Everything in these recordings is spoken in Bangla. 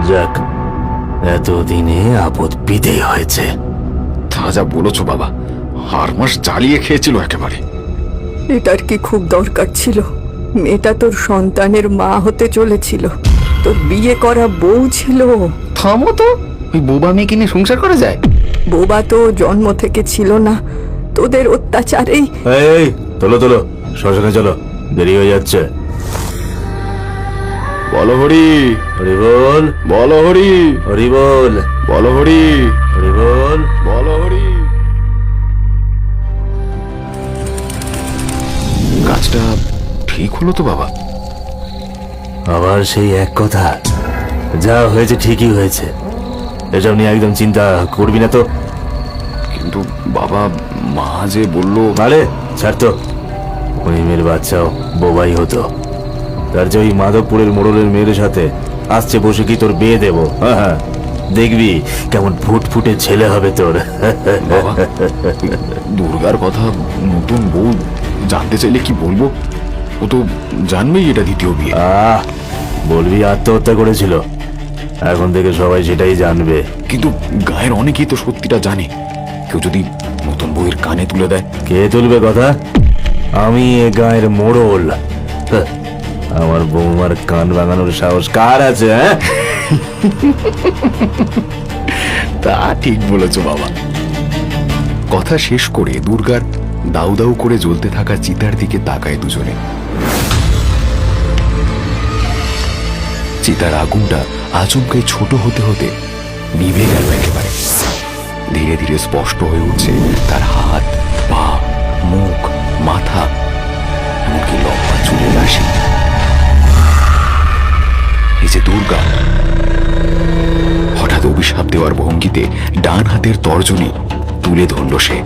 যাক, এতদিনে আপদ বিদেয় হয়েছে। তা যা বলেছো বাবা, 8 মাস জ্বালিয়ে খেয়েছিল একেবারে। এটার কি খুব দরকার ছিল? মেয়েটা তোর সন্তানের মা হতে চলেছিল, তোর বিয়ে করা বউ ছিল। থামো তো, ওই বোবা মেয়েকে নিয়ে সংসার করা যায়? বোবা তো জন্ম থেকে ছিল না, তোদের অত্যাচারেই। এই তোলো তোলো, শ্মশানে চলো, দেরি হয়ে যাচ্ছে। বলো হরি, হরি বল, বলো হরি, হরি বল, বলো হরি, হরি বল। বলো হরি। কাজটা ঠিক হলো তো বাবা? আবার সেই এক কথা, যা হয়েছে ঠিকই হয়েছে, এসব নিয়ে একদম চিন্তা করবি না তো। কিন্তু বাবা, মা যে বললো। আরে ছাড় তো, মহিমের বাচ্চাও বোবাই হতো, তার যে ওই মাধবপুরের মোড়লের মেয়ের সাথে আসছে বসে কি তোর বিয়ে দেবো? হ্যাঁ, দেখবি কেমন ফুটফুটে ছেলে হবে তোর। বাবা, দুর্গার কথা নতুন বউ জানতে চাইলে কি বলবো? ও তো জানবেই এটা দ্বিতীয় বিয়ে। বলবি আত্মহত্যা করেছিল, এখন থেকে সবাই সেটাই জানবে। কিন্তু গায়ের অনেকেই তো সত্যিটা জানে। কেউ যদি নতুন বউয়ের কানে তুলে দেয়? কে তুলবে কথা? আমি এ গায়ের মোড়ল, আমার বৌমার কান ভাঙানোর সাহস কার আছে? হ্যাঁ, তা ঠিক বলেছ বাবা। কথা শেষ করে দুর্গার দাউ দাউ করে জ্বলতে থাকা চিতার দিকে তাকায় দুজনে। চিতার আগুনটা আচমকাই ছোট হতে হতে নিভে গেল একেবারে। ধীরে ধীরে স্পষ্ট হয়ে উঠছে তার হাত, পা, মুখ, মাথা, এমনকি লম্বা চুলের রাশি। এই যে দুর্গা, হঠাৎ অভিশাপ দেওয়ার ভঙ্গিতে ডান হাতের তর্জনী তুলে ধরল সে।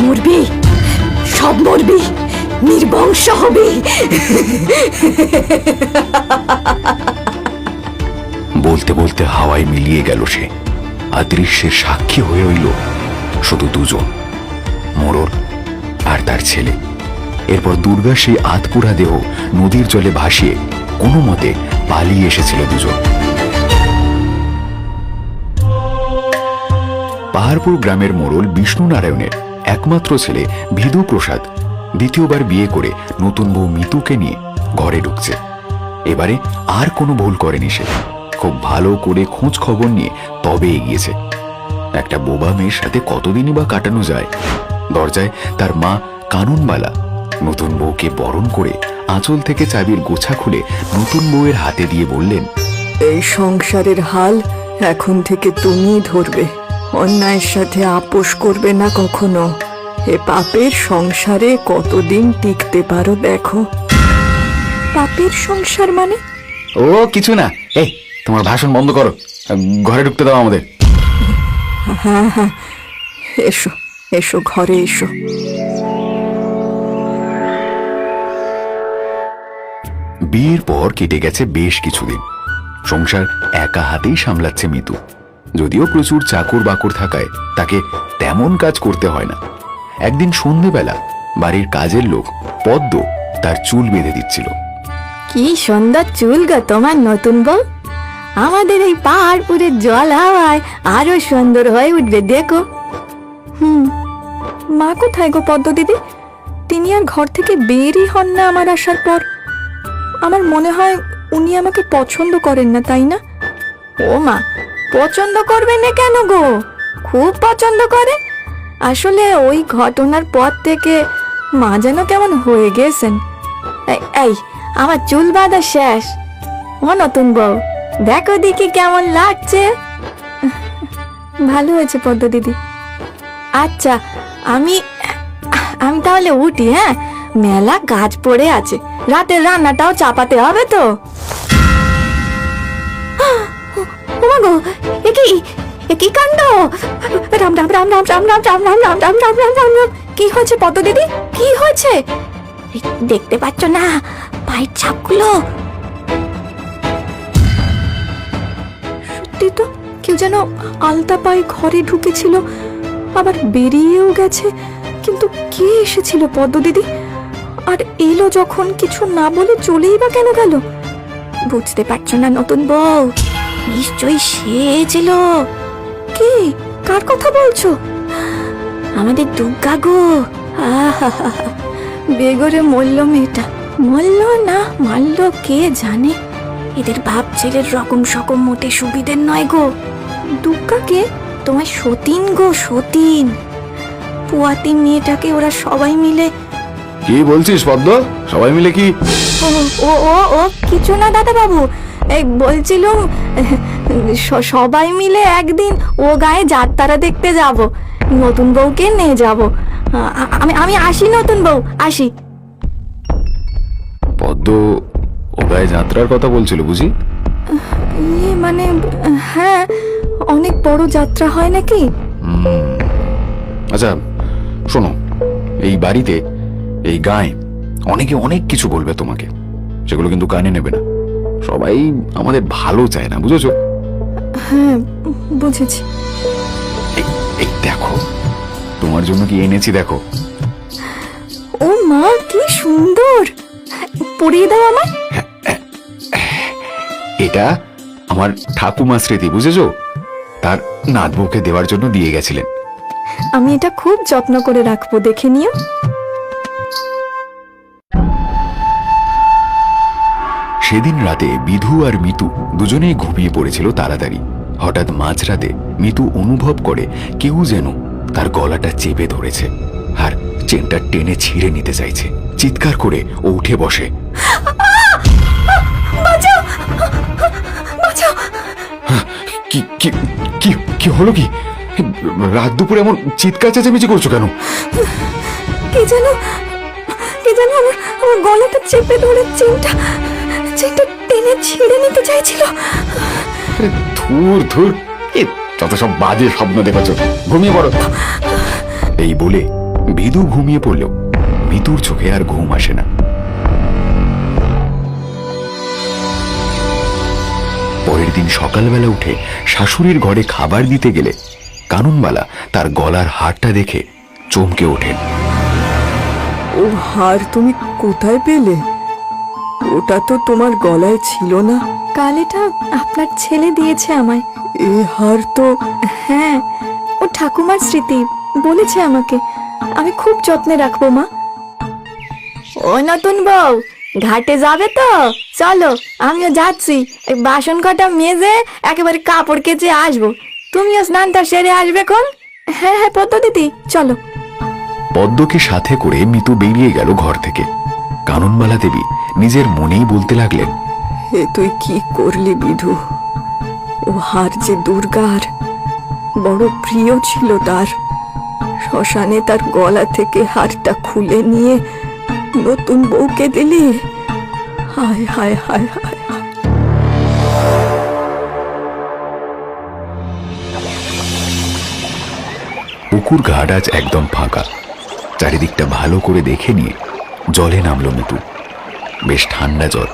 মরবি, সব মরবি, নির্বংশ হবি। বলতে বলতে হাওয়ায় মিলিয়ে গেল সে, আর দৃশ্যের সাক্ষী হয়ে রইল শুধু দুজন, মোড়ল আর তার ছেলে। এরপর দুর্গা সেই আধপুরা দেহ নদীর জলে ভাসিয়ে কোনো মতে পালিয়ে এসেছিল দুজন। পাহাড়পুর গ্রামের মোড়ল বিষ্ণু নারায়ণের একমাত্র ছেলে ভিদু প্রসাদ দ্বিতীয়বার বিয়ে করে নতুন বউ মিতুকে নিয়ে ঘরে ঢুকছে। এবারে আর কোনো ভুল করেনি সে, খুব ভালো করে খোঁজ খবর নিয়ে তবে এগিয়েছে। একটা বোবা মেয়ের সাথে কতদিনই বা কাটানো যায়। দরজায় তার মা কানুনবালা নতুন বউকে বরণ করে আঁচল থেকে চাবির গোছা খুলে নতুন বউয়ের হাতে দিয়ে বললেন, এই সংসারের হাল এখন থেকে তুমি ধরবে, অন্যায়ের সাথে আপোষ করবে না কখনো। এ পাপের সংসারে কতদিন টিকতে পারো দেখো। পাপের সংসার মানে? ও কিছু না, এই তোমার ভাষণ বন্ধ করো, ঘরে ঢুকতে দাও আমাদের। হ্যাঁ হ্যাঁ, এসো এসো, ঘরে এসো। বিয়ের পর কেটে গেছে বেশ কিছুদিন। সংসার একা হাতেই সামলাচ্ছে মিতু, যদিও প্রচুর চাকর বাকর থাকায় তাকে তেমন কাজ করতে হয় না। একদিন সন্ধেবেলা বাড়ির কাজের লোক পদ্ম তার চুল বেঁধে দিচ্ছিল। কি সুন্দর চুল গো তোমার নতুন বউ, আমাদের এই পাহাড়পুরের জল হাওয়ায় আরো সুন্দর হয়ে উঠবে দেখো। মা কোথায় গো পদ্ম দিদি? তিনি আর ঘর থেকে বেরই হন না আমার আসার পর। আমার মনে হয় উনি আমাকে পছন্দ করেন না, তাই না? ও মা, পছন্দ করবে না কেন গো? খুব পছন্দ করে। আসলে ওই ঘটনার পর থেকে মা যেন কেমন হয়ে গেছেন। এই আমার চুল বাঁধা শেষ। ও নতুন বউ, দেখো দেখি কেমন লাগছে। ভালো হয়েছে পদ্ম দিদি। আচ্ছা, আমি তাহলে উঠি। হ্যাঁ, মেলা কাজ পড়ে আছে, রাতের রান্নাটাও চাপাতে হবে তো। ওমা গো, কি কাণ্ড! রাম রাম রাম রাম রাম রাম রাম রাম রাম রাম রাম রাম রাম রাম। কি হয়েছে পদ্ম দিদি, কি হয়েছে? দেখতে পাচ্ছ না পায়ের ছাপগুলো? সত্যি তো, কেউ যেন আলতা পায়ে ঘরে ঢুকেছিল, আবার বেরিয়েও গেছে। কিন্তু কে এসেছিল পদ্ম দিদি? আর এলো যখন কিছু না বলে চলেই বা কেন গেল? বুঝতে পারছো না নতুন বউ? নিশ্চয়ই সে ছিল। কি, কার কথা বলছো? আমাদের দুর্গা গো। আহা, বেগরে মরল মেয়েটা। মরল না মারল কে জানে। এদের বাপ ছেলের রকম সকম মোটে সুবিধের নয় গো। দুর্গাকে? তোমার সতীন গো, সতীন। পুয়াতি মেয়েটাকে ওরা সবাই মিলে। কি বলছিস পদ্ম? সবাই মিলে কি? ও ও ও ও কিছু না দাদা বাবু, এই বলছিলুম সবাই মিলে একদিন ও গায়ে যাত্রা দেখতে যাব। নতুন বউকে নিয়ে যাব। আমি আমি আসি নতুন বউ, আসি। পদ্ম ও গায়ে যাত্রার কথা বলছিল বুঝি? মানে হ্যাঁ, অনেক বড় যাত্রা হয় নাকি? আচ্ছা শোনো, এই বাড়িতে, এই গায়ে অনেকে অনেক কিছু বলবে তোমাকে, সেগুলো কিন্তু কানে নেবে না। সবাই আমাদের ভালো চায় না, বুঝেছো? হ্যাঁ বুঝেছি। এই দেখো, তোমার জন্য কি এনেছি দেখো। ও মা, কি সুন্দর! পরিয়ে দাও আমায়। এটা আমার ঠাকুমা স্মৃতি, বুঝেছো? তার নাত বউকে দেওয়ার জন্য দিয়ে গেছিলেন। আমি এটা খুব যত্ন করে রাখবো, দেখে নিও। সেদিন রাতে বিধু আর মিতু দুজনেই ঘুমিয়ে পড়েছিল তাড়াতাড়ি। হঠাৎ মাঝরাতে মিতু অনুভব করে কেউ যেন তার গলাটা চেপে ধরেছে আর চেনটা টেনে ছিঁড়ে নিতে চাইছে। চিৎকার করে ও উঠে বসে। কি কি কি কি হলো? কি রাত দুপুরে এমন চিৎকার চেঁচামেচি করছো কেন? কি জানো, কি জানো, আমার আমার গলাটা চেপে ধরে চেনটা টেনে ছিঁড়ে নিতে চাইছিল। ধুর ধুর, যত সব বাজে স্বপ্ন দেখেছো, ঘুমিয়ে পড়ো। এই বলে বিধু ঘুমিয়ে পড়লেও মিতুর চোখে আর ঘুম আসে না। পরের দিন সকালবেলা উঠে শাশুড়ির ঘরে খাবার দিতে গেলে কানুনবালা তার গলার হারটা দেখে চমকে ওঠেন। ও হার তুমি কোথায় পেলে? ওটা তো তোমার গলায় ছিল না। কাল এটা আপনার ছেলে দিয়েছে আমায়। এ হার তো। হ্যাঁ, ও ঠাকুমার স্মৃতি, বলেছে আমাকে। আমি খুব যত্নে রাখবো মা। ও নতুন বউ, ঘাটে যাবে তো? চলো, আমিও যাচ্ছি। বাসন কটা মেজে একেবারে কাপড় কেচে আসবো। তুমিও স্নানটা সেরে আসবে কোন? হ্যাঁ হ্যাঁ পদ্ম দিদি, চলো। পদ্মকে সাথে করে মিতু বেরিয়ে গেল ঘর থেকে। কাননবালা দেবী নিজের মনেই বলতে লাগলেন, এ তুই কি করলি বিধু? ও হার যে দুর্গার বড় প্রিয় ছিল তার। শ্মশানে তার গলা থেকে হারটা খুলে নিয়ে নতুন বউকে দিলি। হায় হায় হায় হায় হায়। পুকুর ঘাট আজ একদম ফাঁকা। চারিদিকটা ভালো করে দেখে নিয়ে জলে নামলো মিতু। বেশ ঠান্ডা জল।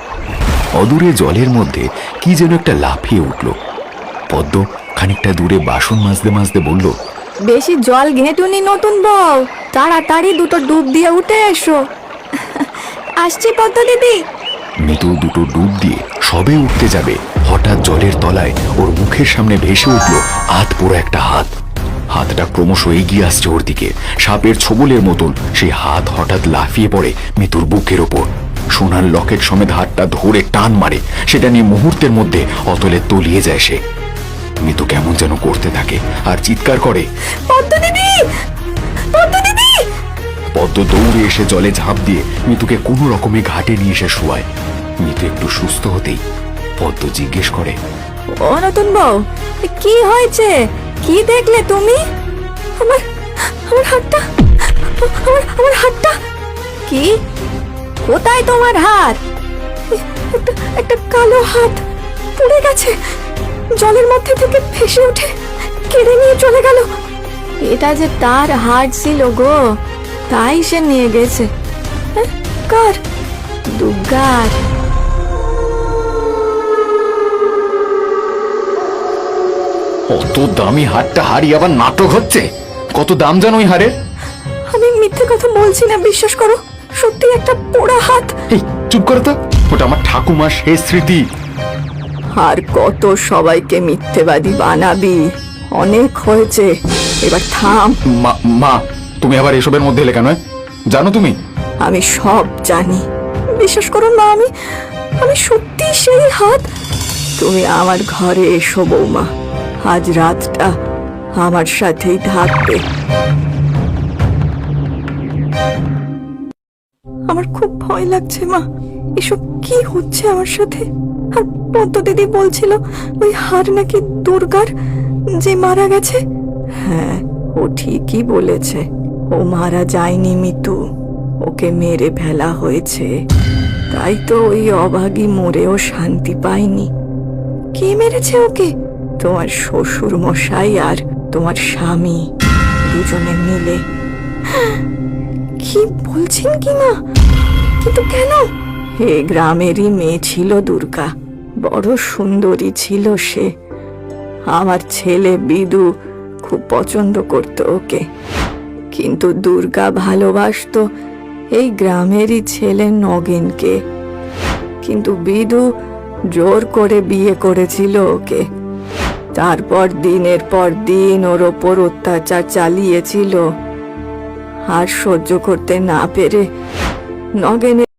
অদূরে জলের মধ্যে কি যেন একটা লাফিয়ে উঠল। পদ্ম খানিকটা দূরে বাসন মাজতে মাজতে বলল, বেশি জল ঘেঁটুনি নতুন বউ, তাড়াতাড়ি দুটো ডুব দিয়ে উঠে এসো। আসছি পদ্ম দিদি। মিতু দুটো ডুব দিয়ে সবে উঠতে যাবে, হঠাৎ জলের তলায় ওর মুখের সামনে ভেসে উঠল হাত পুরো একটা হাত। হাতটা ক্রমশ এগিয়ে আসছে ওর দিকে। সাপের ছোবলের মতন সেই হাত হঠাৎ লাফিয়ে পড়ে মিতুর বুকের ওপর। সোনার লকেট সমেত হাতটা ধরে টান মারে। সেটা নিয়ে মুহূর্তের মধ্যে অতলে তলিয়ে যায় সে। মিতু কেমন যেন করতে থাকে আর চিৎকার করে, পদ্ম দিদি, পদ্ম দিদি। পদ্ম দৌড়ে এসে জলে ঝাঁপ দিয়ে মিতুকে কোনো রকমে ঘাটে নিয়ে এসে শোয়ায়। মিতু একটু সুস্থ হতেই পদ্ম জিজ্ঞেস করে, ও নতুন বউ, কি হয়েছে? কি দেখলে তুমি? আমার আমার হাতটা, আমার হাতটা। কি? কোথায় তোমার হাত? একটা কালো হাত পড়ে গেছে। জলের মধ্যে থেকে ভেসে উঠে কেড়ে নিয়ে চলে গেল। এটা যে তার হাত ছিল গো, তাই সে নিয়ে গেছে। কার? দুর্গার। অত দামি হারটা হারিয়ে আবার নাটক হচ্ছে? কত দাম জানো ওই হারের? আমি মিথ্যে কথা বলছি না, বিশ্বাস করো। সত্যি একটা পোড়া হাত। এই চুপ করো তো, ওটা আমার ঠাকুমার শেষ স্মৃতি। আর কত সবাইকে মিথ্যেবাদী বানাবি? অনেক হয়েছে, এবার থাম। মা মা তুমি আবার এসবের মধ্যে এলে কেন? জানো তুমি? আমি সব জানি। বিশ্বাস করুন মা, আমি সত্যি সেই হাত। তুমি আমার ঘরে এসো বৌমা, আজ রাতটা আমার সাথেই থাকবে। আমার খুব ভয় লাগছে মা, এসব কি হচ্ছে আমার সাথে? আর পদ্ম দিদি বলছিল ওই হার নাকি দুর্গার, যে মারা গেছে। হ্যাঁ, ও ঠিকই বলেছে। ও মারা যায়নি মিতু, ওকে মেরে ফেলা হয়েছে। তাই তো ওই অভাগী মরেও শান্তি পায়নি। কে মেরেছে ওকে? তোমার শ্বশুর মশাই আর তোমার স্বামী, দুজনে মিলে। কি বলছেন কি মা? কিন্তু কেন? এ গ্রামেরই মেয়ে ছিল দুর্গা, বড় সুন্দরী ছিল সে। আমার ছেলে বিদু খুব পছন্দ করত ওকে, কিন্তু দুর্গা ভালোবাসতো এই গ্রামেরই ছেলে নগেনকে। কিন্তু বিদু জোর করে বিয়ে করেছিল ওকে। তারপর দিনের পর দিন ওর ওপর অত্যাচার চালিয়েছিল। আর সহ্য করতে না পেরে নগেনের